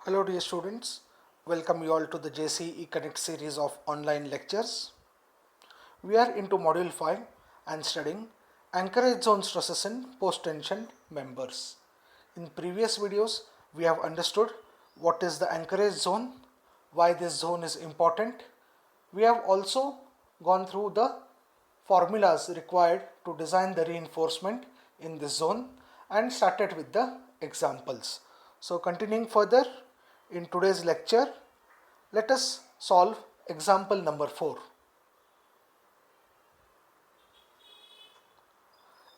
Hello dear students, welcome you all to the JCE Connect series of online lectures. We are into module 5 and studying Anchorage zone stresses in post-tension members. In previous videos, we have understood what is the Anchorage zone, why this zone is important. We have also gone through the formulas required to design the reinforcement in this zone and started with the examples. So continuing further, in today's lecture, let us solve example number 4.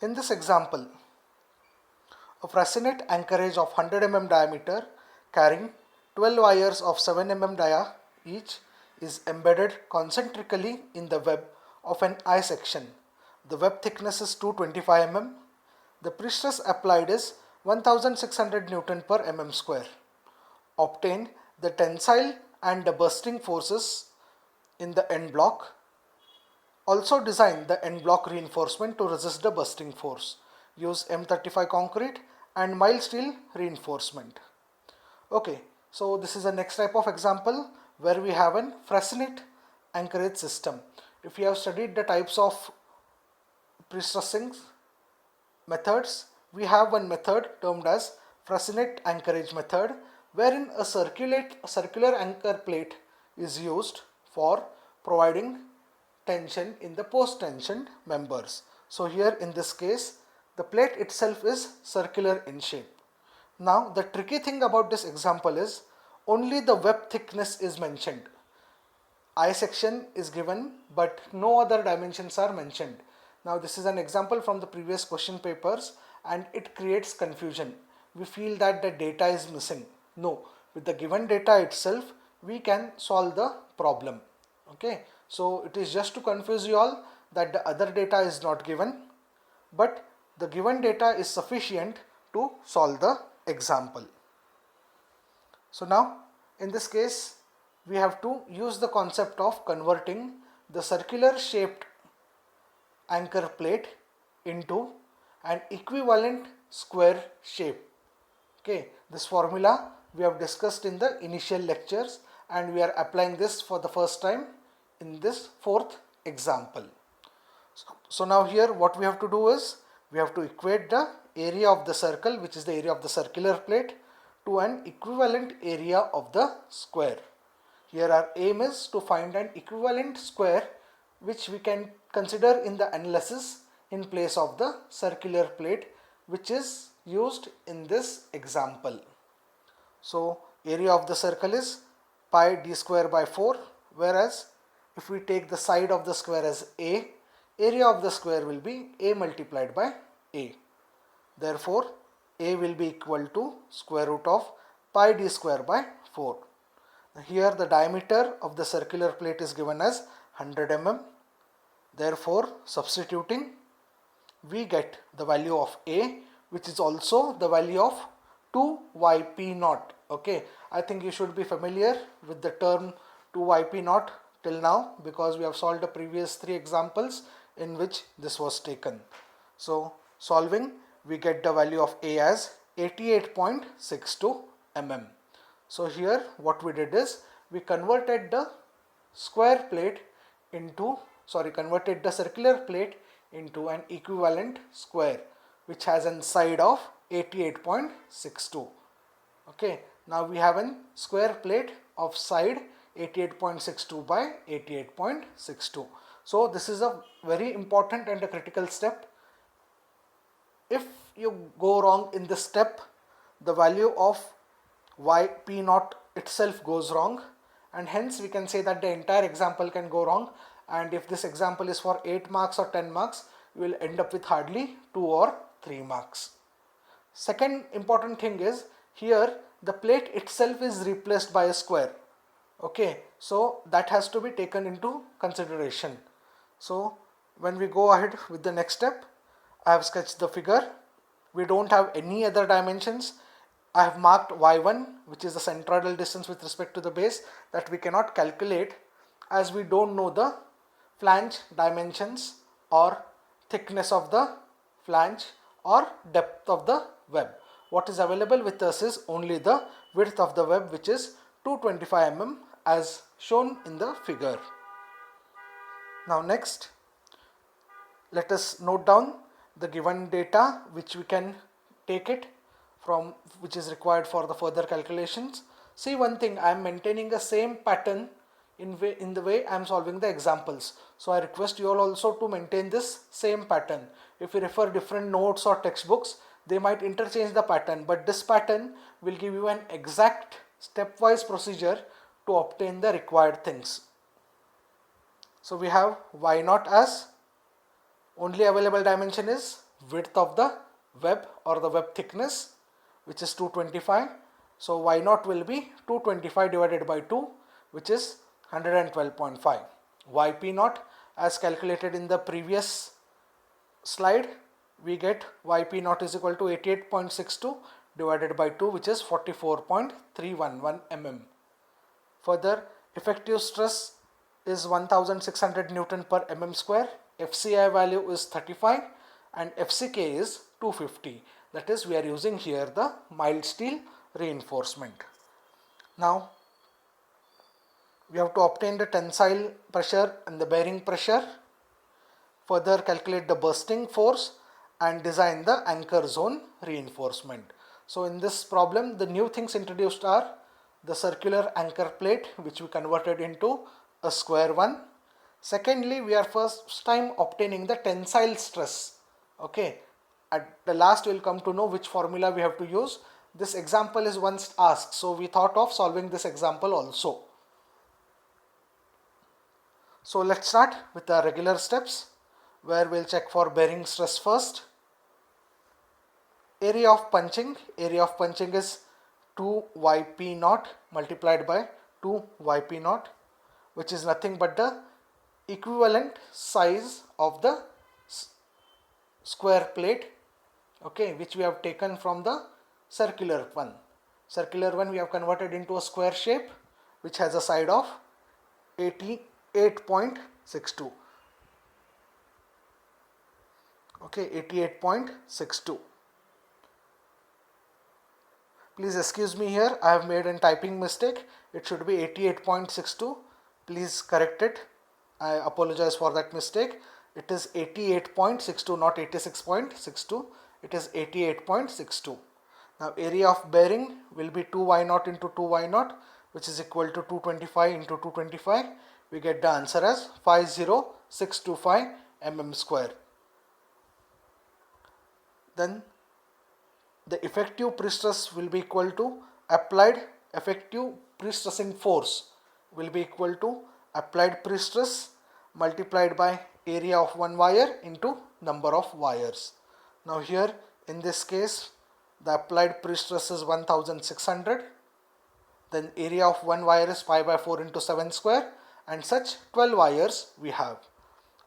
In this example, a Frasinet anchorage of 100 mm diameter carrying 12 wires of 7 mm dia each is embedded concentrically in the web of an I section. The web thickness is 225 mm. The pre-stress applied is 1600 Newton per mm square. Obtain the tensile and the bursting forces in the end block. Also design the end block reinforcement to resist the bursting force. Use M35 concrete and mild steel reinforcement. Okay, so this is the next type of example where we have an Frasinet anchorage system. If you have studied the types of pre-stressing methods, we have one method termed as Frasinet anchorage method, wherein a circular anchor plate is used for providing tension in the post-tension members. So here in this case, the plate itself is circular in shape. Now the tricky thing about this example is only the web thickness is mentioned. I section is given but no other dimensions are mentioned. Now this is an example from the previous question papers and it creates confusion. We feel that the data is missing. No, with the given data itself we can solve the problem. Okay, so it is just to confuse you all that the other data is not given, but the given data is sufficient to solve the example. So now in this case we have to use the concept of converting the circular shaped anchor plate into an equivalent square shape. Okay, this formula we have discussed in the initial lectures and we are applying this for the first time in this fourth example. So now here what we have to do is we have to equate the area of the circle, which is the area of the circular plate, to an equivalent area of the square. Here our aim is to find an equivalent square which we can consider in the analysis in place of the circular plate which is used in this example. So area of the circle is pi d square by 4, whereas if we take the side of the square as a, area of the square will be a multiplied by a. Therefore a will be equal to square root of pi d square by 4. Here the diameter of the circular plate is given as 100 mm. Therefore substituting we get the value of a, which is also the value of 2yp0. Okay, I think you should be familiar with the term 2yp0 till now because we have solved the previous 3 examples in which this was taken. So solving we get the value of a as 88.62 mm. So here what we did is we converted the converted the circular plate into an equivalent square which has a side of 88.62. Okay, now we have a square plate of side 88.62 by 88.62. So this is a very important and a critical step. If you go wrong in this step, the value of yp0 itself goes wrong, and hence we can say that the entire example can go wrong, and if this example is for 8 marks or 10 marks, you will end up with hardly 2 or 3 marks. Second important thing is here the plate itself is replaced by a square. Okay, so that has to be taken into consideration. So when we go ahead with the next step, I have sketched the figure. We don't have any other dimensions. I have marked y1, which is the centroidal distance with respect to the base, that we cannot calculate as we don't know the flange dimensions or thickness of the flange or depth of the web. what is available with us is only the width of the web, which is 225 mm as shown in the figure. Now next, let us note down the given data which we can take it from, which is required for the further calculations. See one thing, I am maintaining the same pattern in the way I am solving the examples. So I request you all also to maintain this same pattern. If you refer different notes or textbooks, they might interchange the pattern, but this pattern will give you an exact stepwise procedure to obtain the required things. So we have y0 as only available dimension is width of the web or the web thickness, which is 225. So y0 will be 225 divided by 2, which is 112.5. yp0 as calculated in the previous slide, we get yp0 is equal to 88.62 divided by 2, which is 44.311 mm. Further, effective stress is 1600 Newton per mm square, FCI value is 35 and FCK is 250. That is, we are using here the mild steel reinforcement. Now we have to obtain the tensile pressure and the bearing pressure, further calculate the bursting force and design the anchor zone reinforcement. So in this problem, the new things introduced are the circular anchor plate, which we converted into a square one. Secondly, we are first time obtaining the tensile stress. Okay, at the last we will come to know which formula we have to use. This example is once asked, so we thought of solving this example also. So let's start with the regular steps, where we'll check for bearing stress first. Area of punching is 2yp0 multiplied by 2yp0, which is nothing but the equivalent size of the square plate, okay, which we have taken from the circular one. Circular one we have converted into a square shape, which has a side of 88.62. Okay, 88.62. Please excuse me here, I have made a typing mistake. It should be 88.62. Please correct it. I apologize for that mistake. It is 88.62, not 86.62. It is 88.62. Now area of bearing will be 2y0 into 2y0, which is equal to 225 into 225. We get the answer as 50625 mm square. Then the effective pre-stress will be equal to applied effective pre-stressing force will be equal to applied pre-stress multiplied by area of one wire into number of wires. Now here in this case, the applied pre-stress is 1600. Then area of one wire is 5 by 4 into 7 square, and such 12 wires we have.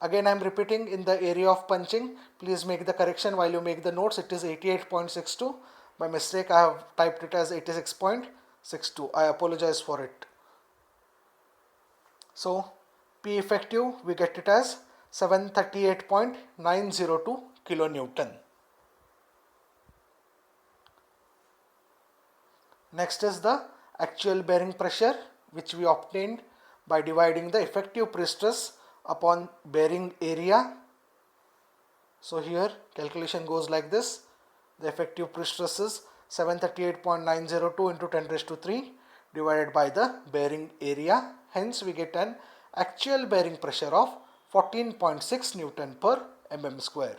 Again I am repeating, in the area of punching, please make the correction while you make the notes. It is 88.62. By mistake I have typed it as 86.62. I apologize for it. So P effective we get it as 738.902 kilonewton. Next is the actual bearing pressure, which we obtained by dividing the effective pre-stress upon bearing area. So here calculation goes like this. The effective pre-stress is 738.902 into 10 raised to 3 divided by the bearing area. Hence we get an actual bearing pressure of 14.6 Newton per mm square.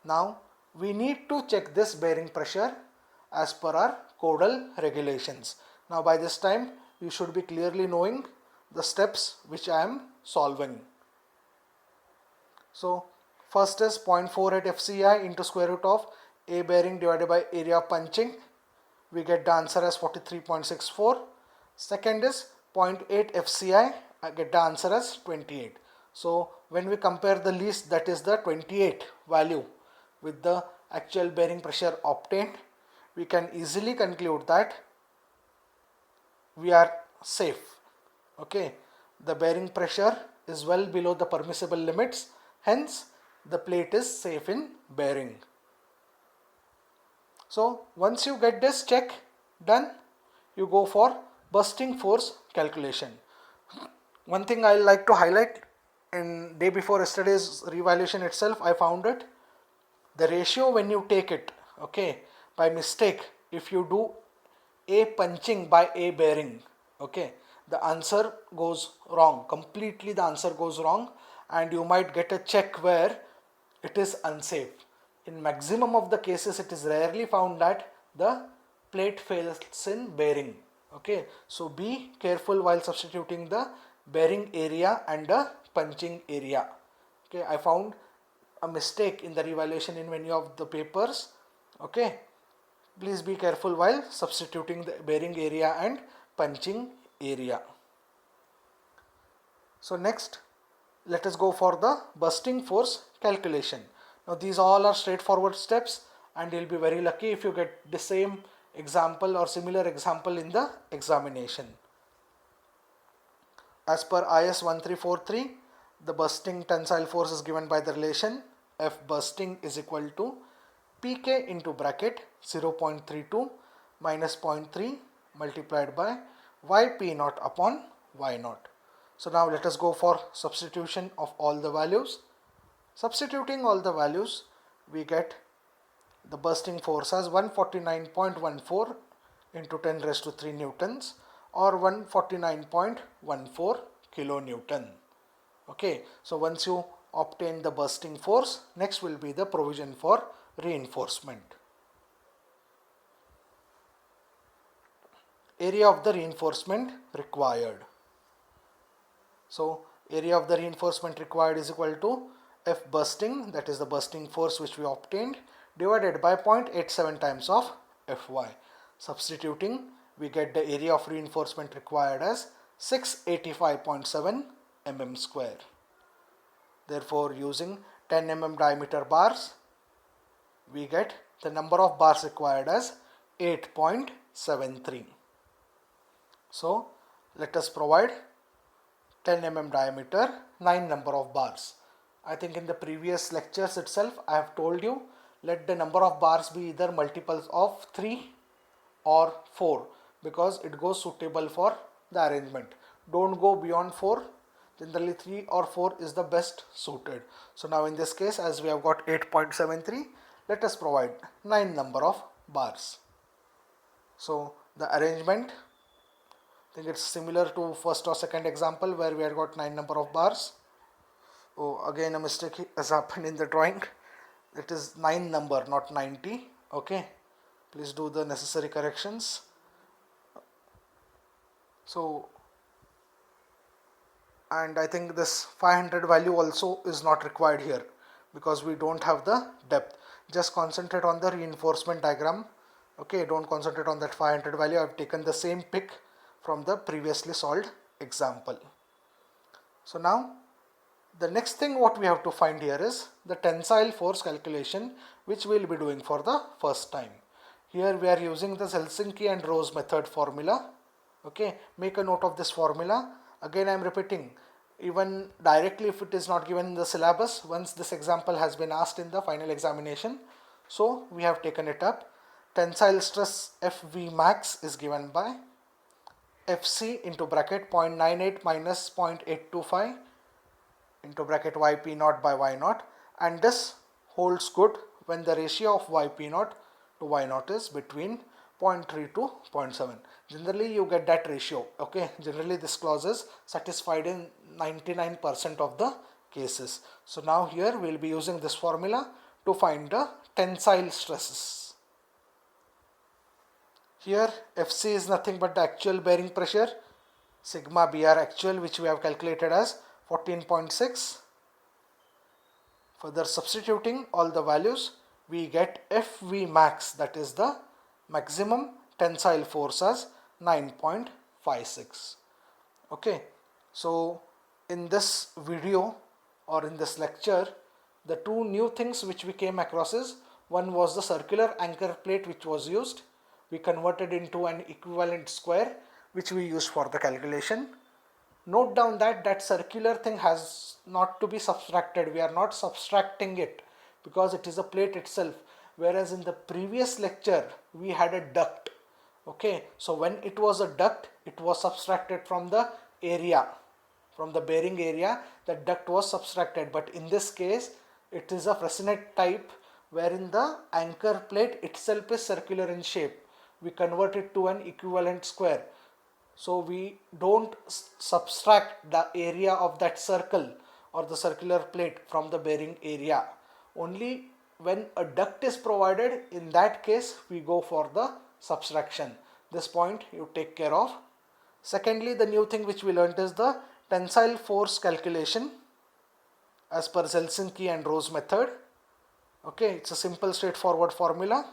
Now we need to check this bearing pressure as per our codal regulations. Now by this time you should be clearly knowing the steps which I am solving. So first is 0.48 FCI into square root of A bearing divided by area of punching. We get the answer as 43.64. Second is 0.8 FCI. I get the answer as 28. So when we compare the least, that is the 28 value, with the actual bearing pressure obtained, we can easily conclude that we are safe. Okay, the bearing pressure is well below the permissible limits, hence the plate is safe in bearing. So once you get this check done, you go for bursting force calculation. One thing I like to highlight, in day before yesterday's revaluation itself I found it, the ratio when you take it, okay, by mistake, if you do a punching by a bearing, okay, the answer goes wrong completely, the answer goes wrong, and you might get a check where it is unsafe. In maximum of the cases it is rarely found that the plate fails in bearing. Okay, so be careful while substituting the bearing area and the punching area. Okay, I found a mistake in the revaluation in many of the papers. Okay, please be careful while substituting the bearing area and punching area. So next, let us go for the bursting force calculation. Now these all are straightforward steps, and you'll be very lucky if you get the same example or similar example in the examination. As per IS 1343, the bursting tensile force is given by the relation F bursting is equal to Pk into bracket 0.32 minus 0.3 multiplied by Yp0 upon Y0. So now let us go for substitution of all the values. Substituting all the values, we get the bursting force as 149.14 into 10 raised to 3 newtons, or 149.14 kilonewton. Okay, so once you obtain the bursting force, next will be the provision for reinforcement. Area of the reinforcement required. So area of the reinforcement required is equal to F bursting, that is the bursting force which we obtained, divided by 0.87 times of Fy. Substituting, we get the area of reinforcement required as 685.7 mm square. Therefore, using 10 mm diameter bars, we get the number of bars required as 8.73. So let us provide 10 mm diameter, 9 number of bars. I think in the previous lectures itself I have told you, let the number of bars be either multiples of 3 or 4, because it goes suitable for the arrangement. Don't go beyond 4. Generally 3 or 4 is the best suited. So now in this case, as we have got 8.73, let us provide 9 number of bars. So the arrangement, I think it's similar to first or second example where we had got 9 number of bars. Oh, again a mistake has happened in the drawing. It is 9 number, not 90. Okay, please do the necessary corrections. So, and I think this 500 value also is not required here, because we don't have the depth. Just concentrate on the reinforcement diagram. Okay, don't concentrate on that 500 value. I have taken the same pic from the previously solved example. So now the next thing what we have to find here is the tensile force calculation, which we will be doing for the first time. Here we are using the Helsinki and Rose method formula. Okay, make a note of this formula. Again I am repeating, even directly if it is not given in the syllabus, once this example has been asked in the final examination, so we have taken it up. Tensile stress Fv max is given by Fc into bracket 0.98 minus 0.825 into bracket Yp0 by Y0, and this holds good when the ratio of Yp0 to Y0 is between 0.3 to 0.7. Generally you get that ratio. Okay, generally this clause is satisfied in 99% of the cases. So now here we will be using this formula to find the tensile stresses. Here Fc is nothing but the actual bearing pressure, sigma Br actual, which we have calculated as 14.6. Further substituting all the values, we get Fv max, that is the maximum tensile force, as 9.56. Okay, so in this video or in this lecture, the two new things which we came across is, one was the circular anchor plate which was used. We converted into an equivalent square which we used for the calculation. Note down that that circular thing has not to be subtracted. We are not subtracting it because it is a plate itself. whereas in the previous lecture we had a duct. Okay, so when it was a duct, it was subtracted from the area, from the bearing area. The duct was subtracted, but in this case it is a Fressinet type wherein the anchor plate itself is circular in shape. We convert it to an equivalent square, so we don't subtract the area of that circle or the circular plate from the bearing area. Only when a duct is provided, in that case we go for the subtraction. This point you take care of. Secondly, the new thing which we learnt is the tensile force calculation as per Helsinki and Rose method. Okay, it's a simple straightforward formula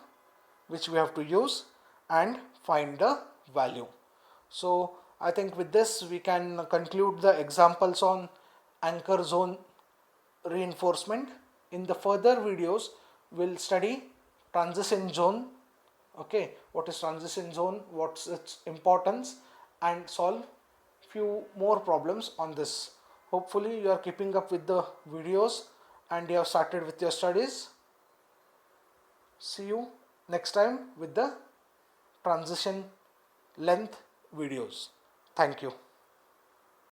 which we have to use and find the value. So I think with this we can conclude the examples on anchor zone reinforcement. In the further videos we'll study transition zone. Okay, what is transition zone, what's its importance, and solve few more problems on this. Hopefully you are keeping up with the videos and you have started with your studies. See you next time with the transition length videos. Thank you.